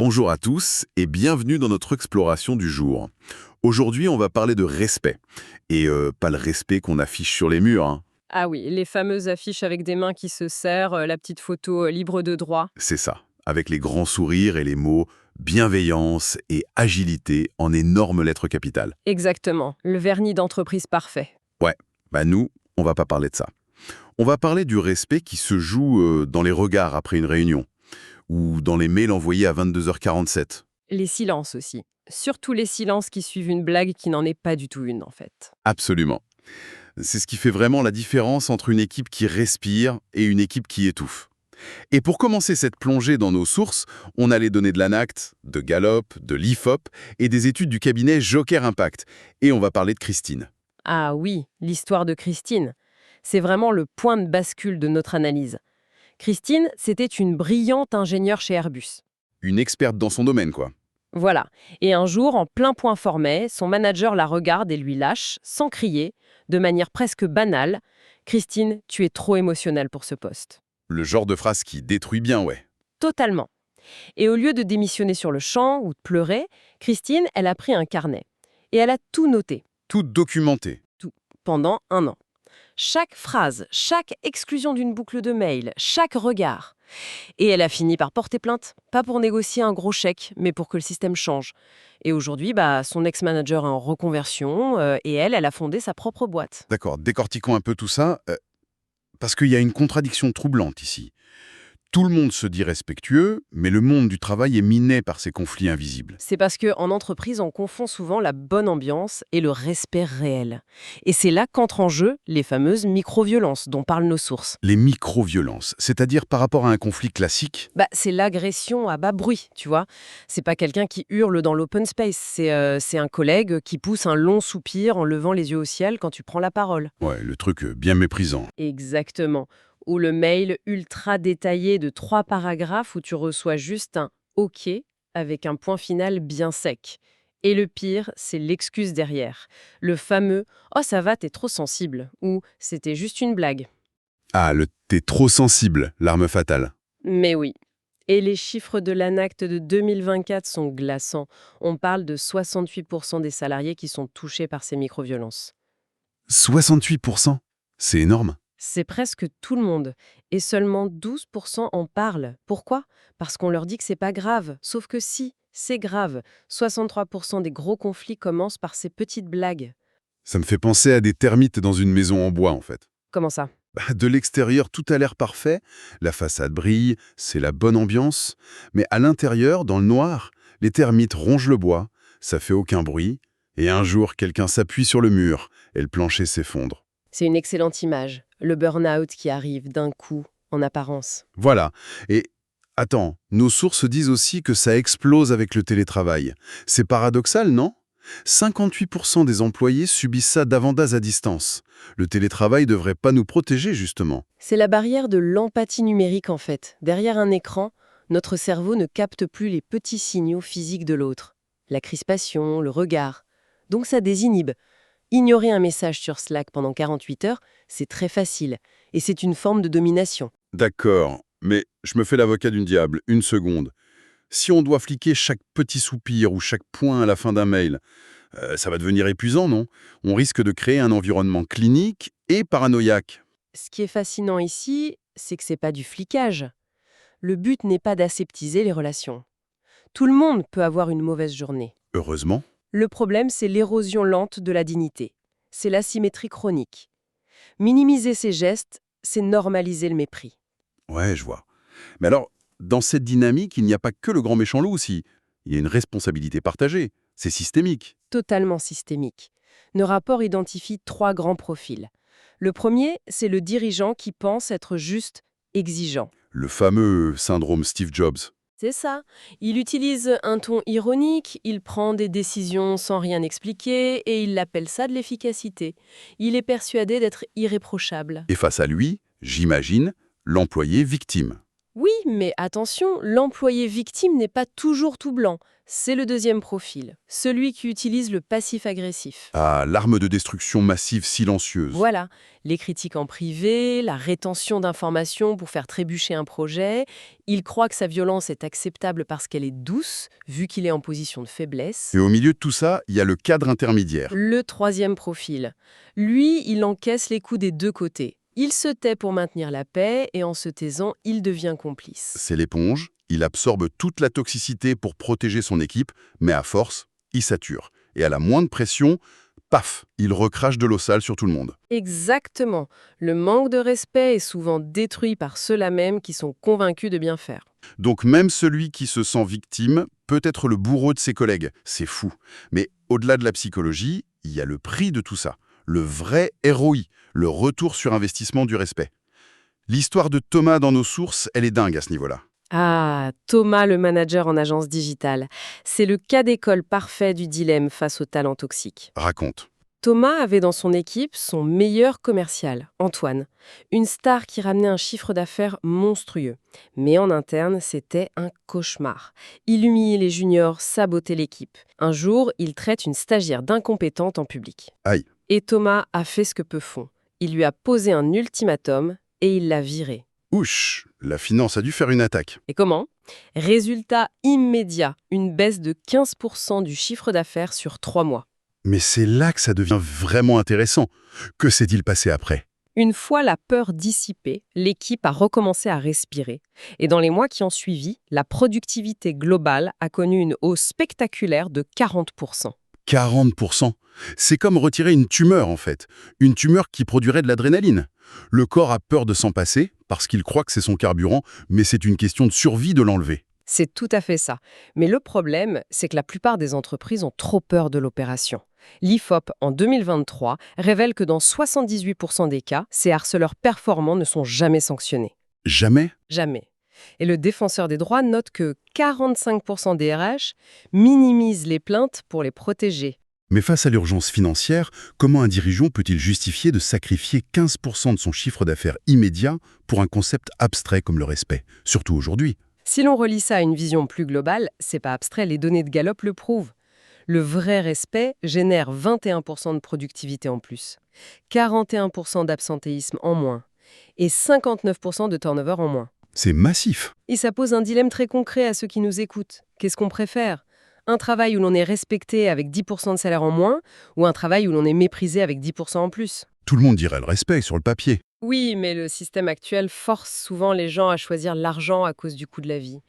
Bonjour à tous et bienvenue dans notre exploration du jour. Aujourd'hui, on va parler de respect. Et pas le respect qu'on affiche sur les murs, hein. Ah oui, les fameuses affiches avec des mains qui se serrent, la petite photo libre de droit. C'est ça, avec les grands sourires et les mots bienveillance et agilité en énormes lettres capitales. Exactement, le vernis d'entreprise parfait. Ouais, nous, on va pas parler de ça. On va parler du respect qui se joue dans les regards après une réunion ou dans les mails envoyés à 22h47. Les silences aussi. Surtout les silences qui suivent une blague qui n'en est pas du tout une en fait. Absolument. C'est ce qui fait vraiment la différence entre une équipe qui respire et une équipe qui étouffe. Et pour commencer cette plongée dans nos sources, on a les données de l'ANACT, de Gallup, de l'IFOP et des études du cabinet Joker Impact. Et on va parler de Christine. Ah oui, l'histoire de Christine. C'est vraiment le point de bascule de notre analyse. Christine, c'était une brillante ingénieure chez Airbus. Une experte dans son domaine, quoi. Voilà. Et un jour, en plein point formé, son manager la regarde et lui lâche, sans crier, de manière presque banale, Christine, tu es trop émotionnelle pour ce poste. Le genre de phrase qui détruit bien, ouais. Totalement. Et au lieu de démissionner sur le champ ou de pleurer, Christine, elle a pris un carnet. Et elle a tout noté, Tout documenté. tout, pendant un an. Chaque phrase, chaque exclusion d'une boucle de mail, chaque regard. Et elle a fini par porter plainte. Pas pour négocier un gros chèque, mais pour que le système change. Et aujourd'hui, son ex-manager est en reconversion et elle a fondé sa propre boîte. D'accord, décortiquons un peu tout ça, parce qu'il y a une contradiction troublante ici. Tout le monde se dit respectueux, mais le monde du travail est miné par ces conflits invisibles. C'est parce qu'en entreprise, on confond souvent la bonne ambiance et le respect réel. Et c'est là qu'entrent en jeu les fameuses micro-violences dont parlent nos sources. Les micro-violences, c'est-à-dire par rapport à un conflit classique. C'est l'agression à bas bruit, tu vois. C'est pas quelqu'un qui hurle dans l'open space, c'est un collègue qui pousse un long soupir en levant les yeux au ciel quand tu prends la parole. Ouais, le truc bien méprisant. Exactement. Ou le mail ultra détaillé de 3 paragraphes où tu reçois juste un OK avec un point final bien sec. Et le pire, c'est l'excuse derrière. Le fameux «Oh ça va, t'es trop sensible» ou «C'était juste une blague». Ah, le t'es trop sensible, l'arme fatale. Mais oui. Et les chiffres de l'ANACT de 2024 sont glaçants. On parle de 68% des salariés qui sont touchés par ces microviolences. 68%. C'est énorme. C'est presque tout le monde. Et seulement 12% en parlent. Pourquoi? Parce qu'on leur dit que c'est pas grave. Sauf que si, c'est grave. 63% des gros conflits commencent par ces petites blagues. Ça me fait penser à des termites dans une maison en bois, en fait. Comment ça? De l'extérieur, tout a l'air parfait, la façade brille, c'est la bonne ambiance, mais à l'intérieur, dans le noir, les termites rongent le bois, ça fait aucun bruit, et un jour, quelqu'un s'appuie sur le mur, et le plancher s'effondre. C'est une excellente image. Le burn-out qui arrive d'un coup, en apparence. Voilà. Et attends, nos sources disent aussi que ça explose avec le télétravail. C'est paradoxal, non? 58% des employés subissent ça davantage à distance. Le télétravail devrait pas nous protéger, justement. C'est la barrière de l'empathie numérique en fait. Derrière un écran, notre cerveau ne capte plus les petits signaux physiques de l'autre. La crispation, le regard. Donc ça désinhibe. Ignorer un message sur Slack pendant 48 heures, c'est très facile. Et c'est une forme de domination. D'accord, mais je me fais l'avocat du diable, une seconde. Si on doit fliquer chaque petit soupir ou chaque point à la fin d'un mail, ça va devenir épuisant, non? On risque de créer un environnement clinique et paranoïaque. Ce qui est fascinant ici, c'est que c'est pas du flicage. Le but n'est pas d'aseptiser les relations. Tout le monde peut avoir une mauvaise journée. Heureusement. Le problème, c'est l'érosion lente de la dignité. C'est l'asymétrie chronique. Minimiser ces gestes, c'est normaliser le mépris. Ouais, je vois. Mais alors, dans cette dynamique, il n'y a pas que le grand méchant loup aussi. Il y a une responsabilité partagée. C'est systémique. Totalement systémique. Nos rapports identifient 3 grands profils. Le premier, c'est le dirigeant qui pense être juste exigeant. Le fameux syndrome Steve Jobs. C'est ça. Il utilise un ton ironique, il prend des décisions sans rien expliquer et il appelle ça de l'efficacité. Il est persuadé d'être irréprochable. Et face à lui, j'imagine, l'employé victime. Oui, mais attention, l'employé victime n'est pas toujours tout blanc. C'est le deuxième profil, celui qui utilise le passif agressif. Ah, l'arme de destruction massive silencieuse. Voilà, les critiques en privé, la rétention d'informations pour faire trébucher un projet. Il croit que sa violence est acceptable parce qu'elle est douce, vu qu'il est en position de faiblesse. Et au milieu de tout ça, il y a le cadre intermédiaire. Le troisième profil. Lui, il encaisse les coups des deux côtés. Il se tait pour maintenir la paix et en se taisant, il devient complice. C'est l'éponge, il absorbe toute la toxicité pour protéger son équipe, mais à force, il sature. Et à la moindre pression, paf, il recrache de l'eau sale sur tout le monde. Exactement. Le manque de respect est souvent détruit par ceux-là même qui sont convaincus de bien faire. Donc même celui qui se sent victime peut être le bourreau de ses collègues. C'est fou. Mais au-delà de la psychologie, il y a le prix de tout ça. Le vrai ROI, le retour sur investissement du respect. L'histoire de Thomas dans nos sources, elle est dingue à ce niveau-là. Ah, Thomas, le manager en agence digitale. C'est le cas d'école parfait du dilemme face au talent toxique. Raconte. Thomas avait dans son équipe son meilleur commercial, Antoine, une star qui ramenait un chiffre d'affaires monstrueux. Mais en interne, c'était un cauchemar. Il humiliait les juniors, sabotait l'équipe. Un jour, il traite une stagiaire d'incompétente en public. Aïe. Et Thomas a fait ce que peu font. Il lui a posé un ultimatum et il l'a viré. Ouch, la finance a dû faire une attaque. Et comment? Résultat immédiat, une baisse de 15% du chiffre d'affaires sur 3 mois. Mais c'est là que ça devient vraiment intéressant. Que s'est-il passé après? Une fois la peur dissipée, l'équipe a recommencé à respirer. Et dans les mois qui ont suivi, la productivité globale a connu une hausse spectaculaire de 40%. 40%. C'est comme retirer une tumeur, en fait. Une tumeur qui produirait de l'adrénaline. Le corps a peur de s'en passer, parce qu'il croit que c'est son carburant, mais c'est une question de survie de l'enlever. C'est tout à fait ça. Mais le problème, c'est que la plupart des entreprises ont trop peur de l'opération. L'IFOP, en 2023, révèle que dans 78% des cas, ces harceleurs performants ne sont jamais sanctionnés. Jamais? Jamais. Et le défenseur des droits note que 45% des RH minimisent les plaintes pour les protéger. Mais face à l'urgence financière, comment un dirigeant peut-il justifier de sacrifier 15% de son chiffre d'affaires immédiat pour un concept abstrait comme le respect, surtout aujourd'hui? Si l'on relie ça à une vision plus globale, c'est pas abstrait, les données de Gallup le prouvent. Le vrai respect génère 21% de productivité en plus, 41% d'absentéisme en moins et 59% de turnover en moins. C'est massif. Et ça pose un dilemme très concret à ceux qui nous écoutent. Qu'est-ce qu'on préfère? Un travail où l'on est respecté avec 10% de salaire en moins ou un travail où l'on est méprisé avec 10% en plus? Tout le monde dirait le respect sur le papier. Oui, mais le système actuel force souvent les gens à choisir l'argent à cause du coût de la vie.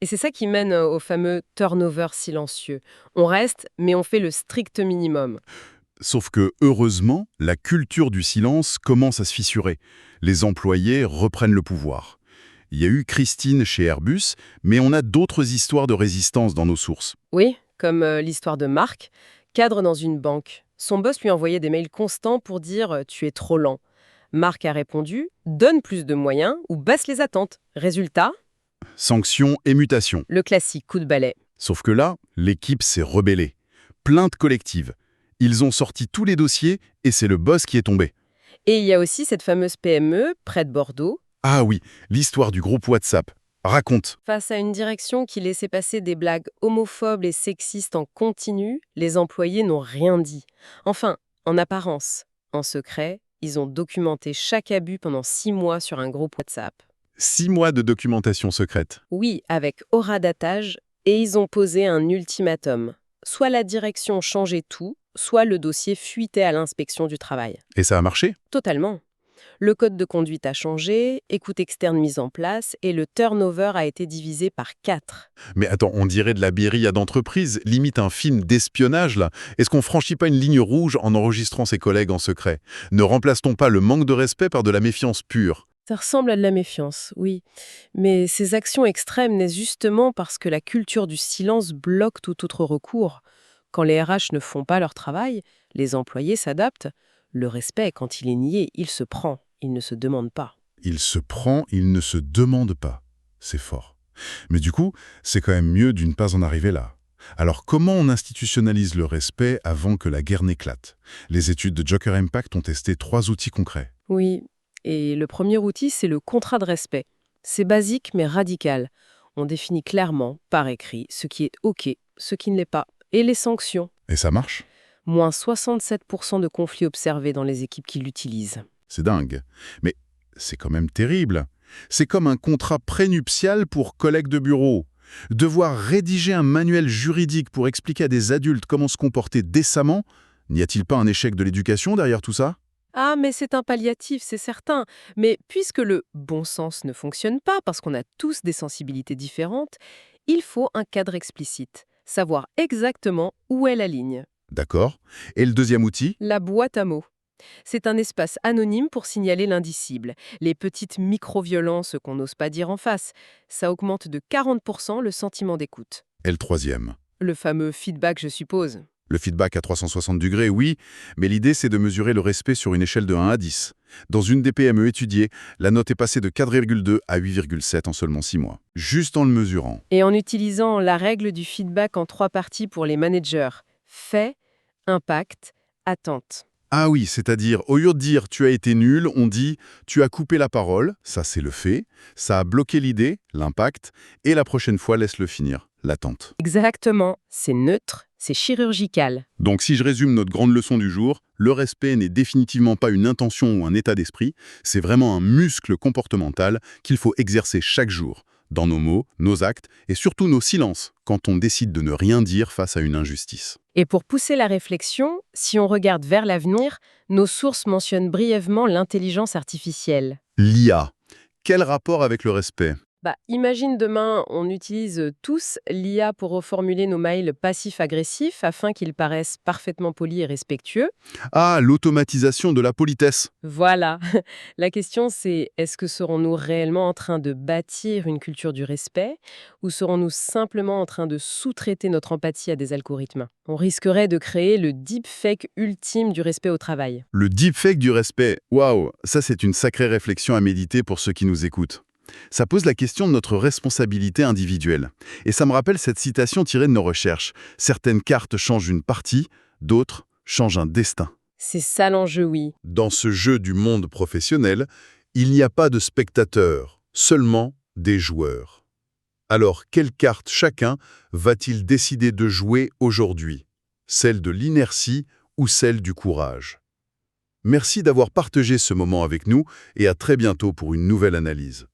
Et c'est ça qui mène au fameux turnover silencieux. On reste, mais on fait le strict minimum. Sauf que, heureusement, la culture du silence commence à se fissurer. Les employés reprennent le pouvoir. Il y a eu Christine chez Airbus, mais on a d'autres histoires de résistance dans nos sources. Oui, comme l'histoire de Marc, cadre dans une banque. Son boss lui envoyait des mails constants pour dire « tu es trop lent ». Marc a répondu « donne plus de moyens ou baisse les attentes ». Résultat, Sanctions et mutations. le classique coup de balai. Sauf que là, l'équipe s'est rebellée. Plainte collective. Ils ont sorti tous les dossiers et c'est le boss qui est tombé. Et il y a aussi cette fameuse PME, près de Bordeaux, Ah oui, l'histoire du groupe WhatsApp. Raconte. face à une direction qui laissait passer des blagues homophobes et sexistes en continu, les employés n'ont rien dit. Enfin, en apparence. En secret, ils ont documenté chaque abus pendant 6 mois sur un groupe WhatsApp. 6 mois de documentation secrète. Oui, avec aura datage, et ils ont posé un ultimatum. Soit la direction changeait tout, soit le dossier fuitait à l'inspection du travail. Et ça a marché? Totalement. Le code de conduite a changé, écoute externe mise en place, et le turnover a été divisé par 4. Mais attends, on dirait de la birria d'entreprise, limite un film d'espionnage là. Est-ce qu'on franchit pas une ligne rouge en enregistrant ses collègues en secret? Ne remplace-t-on pas le manque de respect par de la méfiance pure? Ça ressemble à de la méfiance, oui. Mais ces actions extrêmes naissent justement parce que la culture du silence bloque tout autre recours. Quand les RH ne font pas leur travail, les employés s'adaptent. Le respect, quand il est nié, il se prend, il ne se demande pas. Il se prend, il ne se demande pas. C'est fort. Mais du coup, c'est quand même mieux de ne pas en arriver là. Alors comment on institutionnalise le respect avant que la guerre n'éclate? Les études de Joker Impact ont testé 3 outils concrets. Oui, et le premier outil, c'est le contrat de respect. C'est basique mais radical. On définit clairement, par écrit, ce qui est OK, ce qui ne l'est pas. Et les sanctions. Et ça marche? Moins 67% de conflits observés dans les équipes qui l'utilisent. C'est dingue. Mais c'est quand même terrible. C'est comme un contrat prénuptial pour collègues de bureau. Devoir rédiger un manuel juridique pour expliquer à des adultes comment se comporter décemment, n'y a-t-il pas un échec de l'éducation derrière tout ça? Ah, mais c'est un palliatif, c'est certain. Mais puisque le bon sens ne fonctionne pas, parce qu'on a tous des sensibilités différentes, il faut un cadre explicite. Savoir exactement où est la ligne. D'accord. Et le deuxième outil? La boîte à mots. C'est un espace anonyme pour signaler l'indicible, les petites micro-violences qu'on n'ose pas dire en face. Ça augmente de 40% le sentiment d'écoute. Et le troisième? Le fameux feedback, je suppose. Le feedback à 360 degrés, oui, mais l'idée c'est de mesurer le respect sur une échelle de 1 à 10. Dans une des PME étudiées, la note est passée de 4,2 à 8,7 en seulement 6 mois. Juste en le mesurant. Et en utilisant la règle du feedback en 3 parties pour les managers. Fait, impact, attente. Ah oui, c'est-à-dire, au lieu de dire « tu as été nul », on dit « tu as coupé la parole », ça c'est le fait, ça a bloqué l'idée, l'impact, et la prochaine fois laisse-le finir, l'attente. Exactement. C'est neutre, c'est chirurgical. Donc si je résume notre grande leçon du jour, le respect n'est définitivement pas une intention ou un état d'esprit, c'est vraiment un muscle comportemental qu'il faut exercer chaque jour, dans nos mots, nos actes et surtout nos silences, quand on décide de ne rien dire face à une injustice. Et pour pousser la réflexion, si on regarde vers l'avenir, nos sources mentionnent brièvement l'intelligence artificielle. L'IA. Quel rapport avec le respect? Imagine demain, on utilise tous l'IA pour reformuler nos mails passifs-agressifs afin qu'ils paraissent parfaitement polis et respectueux. Ah, l'automatisation de la politesse. Voilà. La question c'est, est-ce que serons-nous réellement en train de bâtir une culture du respect ou serons-nous simplement en train de sous-traiter notre empathie à des algorithmes? On risquerait de créer le deepfake ultime du respect au travail. Le deepfake du respect. Waouh, ça c'est une sacrée réflexion à méditer pour ceux qui nous écoutent. Ça pose la question de notre responsabilité individuelle. Et ça me rappelle cette citation tirée de nos recherches. Certaines cartes changent une partie, d'autres changent un destin. C'est ça l'enjeu, oui. Dans ce jeu du monde professionnel, il n'y a pas de spectateurs, seulement des joueurs. Alors, quelle carte chacun va-t-il décider de jouer aujourd'hui? Celle de l'inertie ou celle du courage? Merci d'avoir partagé ce moment avec nous et à très bientôt pour une nouvelle analyse.